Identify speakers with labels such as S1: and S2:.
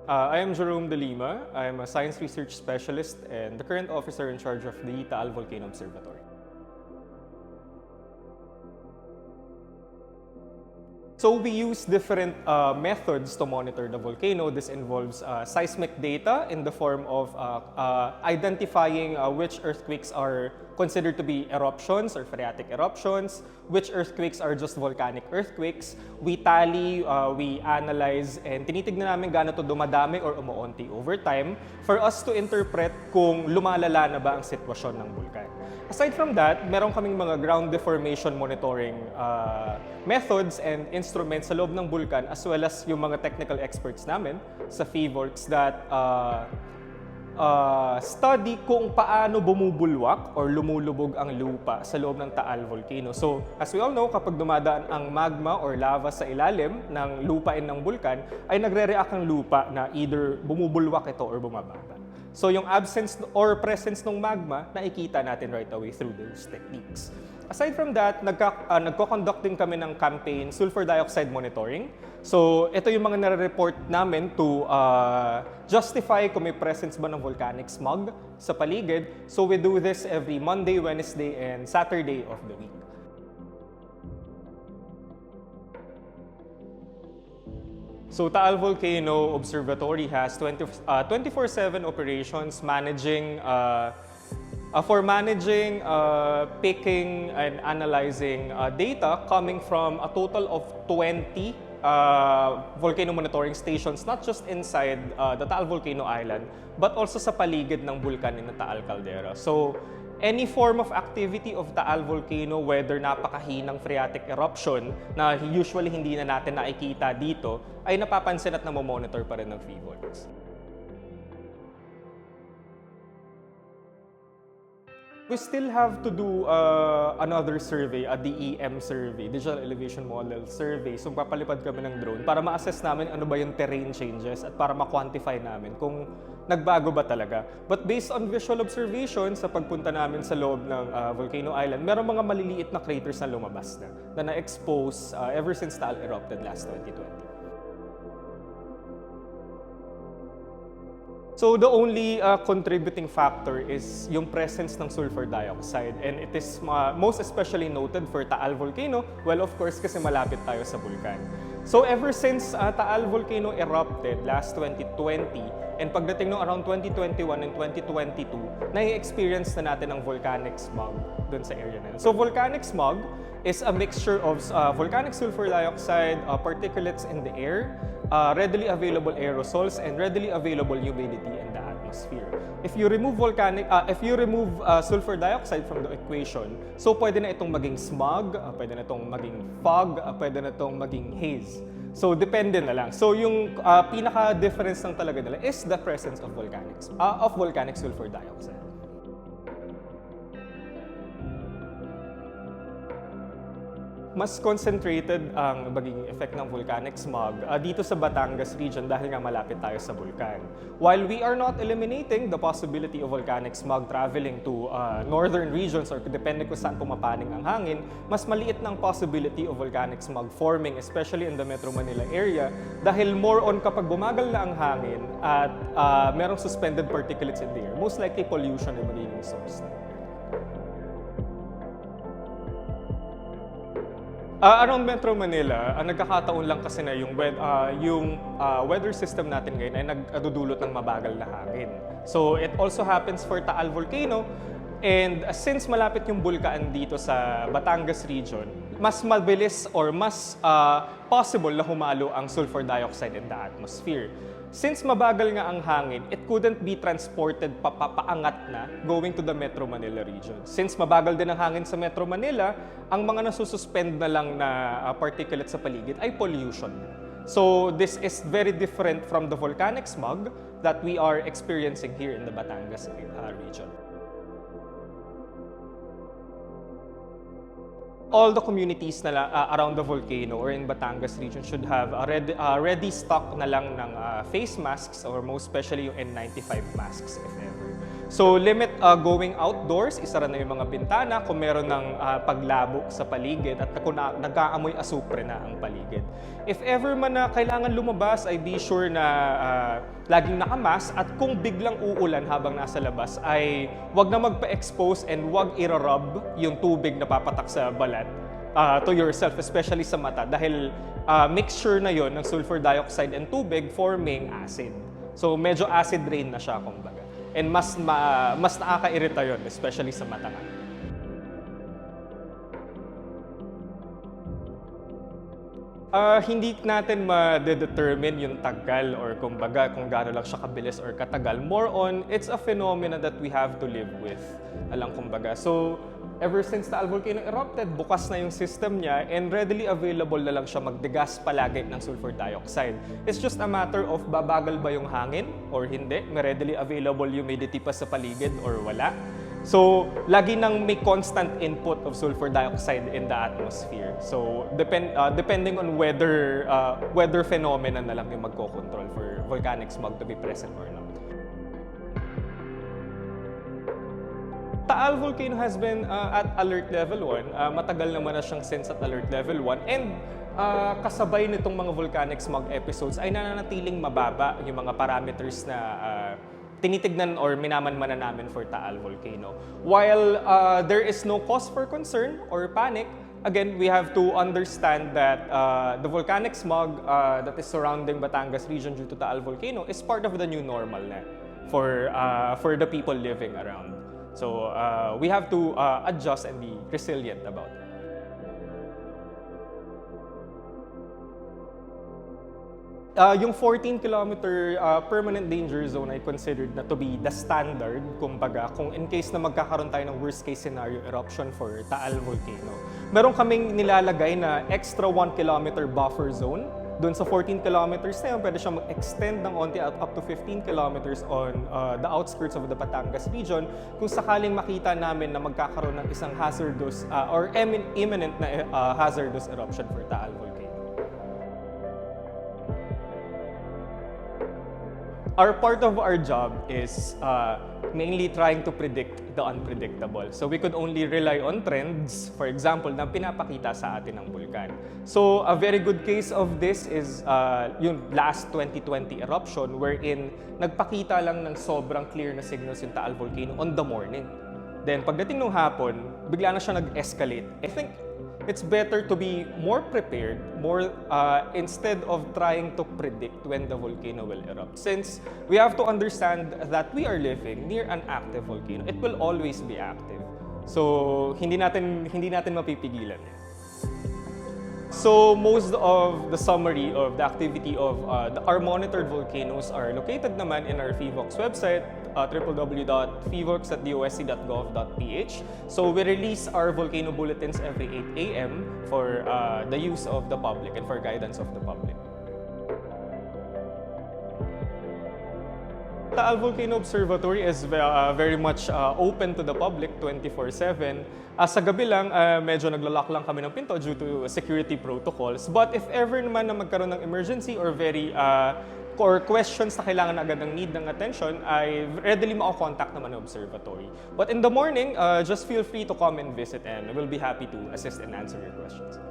S1: I am Jerome De Lima. I am a science research specialist and the current officer in charge of the Taal Volcano Observatory. So we use different methods to monitor the volcano. This involves seismic data in the form of identifying which earthquakes are considered to be eruptions or phreatic eruptions, which earthquakes are just volcanic earthquakes. We tally, we analyze, and tinitignan namin gaano to dumadami or umuunti over time for us to interpret kung lumalala na ba ang sitwasyon ng bulkan. Aside from that, meron kaming mga ground deformation monitoring methods and instruments sa loob ng bulkan as well as yung mga technical experts namin sa PHIVOLCS that study kung paano bumubulwak or lumulubog ang lupa sa loob ng Taal Volcano. So, as we all know, kapag dumadaan ang magma or lava sa ilalim ng lupain ng bulkan, ay nagre-react ang lupa na either bumubulwak ito or bumababa. So, yung absence or presence ng magma, nakikita natin right away through those techniques. Aside from that, nagko-conduct din kami ng campaign sulfur dioxide monitoring. So, ito yung mga nare-report namin to justify kung may presence ba ng volcanic smog sa paligid. So, we do this every Monday, Wednesday, and Saturday of the week. So, Taal Volcano Observatory has 24/7 operations managing picking and analyzing data coming from a total of 20 volcano monitoring stations, not just inside the Taal Volcano Island, but also sa paligid ng bulkan in the Taal Caldera. So, any form of activity of Taal Volcano, whether napakahinang phreatic eruption na usually hindi na natin nakikita dito, ay napapansin at namomonitor pa rin ng PHIVOLCS. We still have to do another survey, a DEM survey, Digital Elevation Model Survey. So, papalipad kami ng drone para ma-assess namin ano ba yung terrain changes at para ma-quantify namin kung nagbago ba talaga. But based on visual observation sa pagpunta namin sa loob ng Volcano Island, meron mga maliliit na craters na lumabas na na-expose ever since Taal erupted last 2020. So the only contributing factor is yung presence ng sulfur dioxide, and it is most especially noted for Taal Volcano, well of course kasi malapit tayo sa bulkan. So ever since Taal Volcano erupted last 2020 and pagdating ng around 2021 and 2022, nai-experience na natin ang volcanic smog dun sa area na yun. So volcanic smog is a mixture of volcanic sulfur dioxide, particulates in the air, readily available aerosols, and readily available humidity in the atmosphere. If you remove sulfur dioxide from the equation, so pwede na itong maging smog, pwede na itong maging fog, pwede na itong maging haze. So depende na lang. So yung pinaka-difference ng talaga nila is the presence of volcanic sulfur dioxide. Mas concentrated ang magiging effect ng volcanic smog dito sa Batangas region dahil nga malapit tayo sa bulkan. While we are not eliminating the possibility of volcanic smog traveling to northern regions or depende kung saan pumapaning ang hangin, mas maliit ng possibility of volcanic smog forming, especially in the Metro Manila area, dahil more on kapag bumagal na ang hangin at merong suspended particulates in the air, most likely pollution ang magiging source. Around Metro Manila, nagkakataon lang kasi na yung weather system natin ngayon ay nagdudulot ng mabagal na hangin. So it also happens for Taal Volcano, and since malapit yung bulkan dito sa Batangas region, mas mabilis or mas possible na humalo ang sulfur dioxide in the atmosphere. Since mabagal nga ang hangin, it couldn't be transported paangat na going to the Metro Manila region. Since mabagal din ang hangin sa Metro Manila, ang mga nasususpend na lang na particulate sa paligid ay pollution. So this is very different from the volcanic smog that we are experiencing here in the Batangas region. All the communities na around the volcano or in Batangas region should have a ready stock na lang ng face masks, or most especially yung N95 masks if ever. So limit going outdoors, isara na yung mga bintana kung meron ng paglabo sa paligid at kung nag-aamoy asupre na ang paligid. If ever man na kailangan lumabas, ay be sure na laging nakamask at kung biglang uulan habang nasa labas ay wag na magpa-expose and wag i-rub yung tubig na papatak sa balat to yourself, especially sa mata dahil mixture na yon ng sulfur dioxide and tubig forming acid. So medyo acid rain na siya kumbaga. And mas nakakairita yun, especially sa mata nga. Hindi natin ma-determine yung tagal or kumbaga kung gaano lang siya kabilis or katagal. More on, it's a phenomenon that we have to live with. Alang kumbaga. So, ever since Taal Volcano erupted, bukas na yung system niya and readily available na lang siya magdegas palagi ng sulfur dioxide. It's just a matter of babagal ba yung hangin or hindi, may readily available humidity pa sa paligid or wala. So, lagi nang may constant input of sulfur dioxide in the atmosphere. So, depending on weather phenomena na lang yung magko-control for volcanic smog to be present or not. Taal Volcano has been at alert level 1. Matagal naman na siyang since at alert level 1. And kasabay nitong mga volcanic smog episodes ay nananatiling mababa yung mga parameters na tinitignan or minamanmanan namin for Taal Volcano. While there is no cause for concern or panic, again, we have to understand that the volcanic smog that is surrounding Batangas region due to Taal Volcano is part of the new normal na for the people living around. So we have to adjust and be resilient about it. Yung 14-kilometer permanent danger zone ay considered na to be the standard, kumbaga, kung in case na magkakaroon tayo ng worst-case scenario eruption for Taal Volcano. Meron kaming nilalagay na extra 1-kilometer buffer zone. Doon sa 14 kilometers na yun, pwede siyang mag-extend ng onti up to 15 kilometers on the outskirts of the Batangas region kung sakaling makita namin na magkakaroon ng isang hazardous or imminent na hazardous eruption for Taal Volcano. Part of our job is mainly trying to predict the unpredictable. So we could only rely on trends, for example, na pinapakita sa atin ng bulkan. So a very good case of this is yung last 2020 eruption wherein nagpakita lang ng sobrang clear na signals yung Taal Volcano on the morning. Then pagdating ng hapon, bigla na siya nag-escalate. I think it's better to be more prepared, instead of trying to predict when the volcano will erupt. Since we have to understand that we are living near an active volcano, it will always be active. So hindi natin mapipigilan yan. So most of the summary of the activity of our monitored volcanoes are located naman in our PHIVOLCS website, www.phivocs.dosc.gov.ph. So we release our volcano bulletins every 8 a.m. for the use of the public and for guidance of the public. Taal Volcano Observatory is very much open to the public 24/7. Sa gabi lang, medyo naglalak lang kami ng pinto due to security protocols. But if ever naman na magkaroon ng emergency or or questions na kailangan agad ng need ng attention, ay readily mako-contact naman ng observatory. But in the morning, just feel free to come and visit and we'll be happy to assist and answer your questions.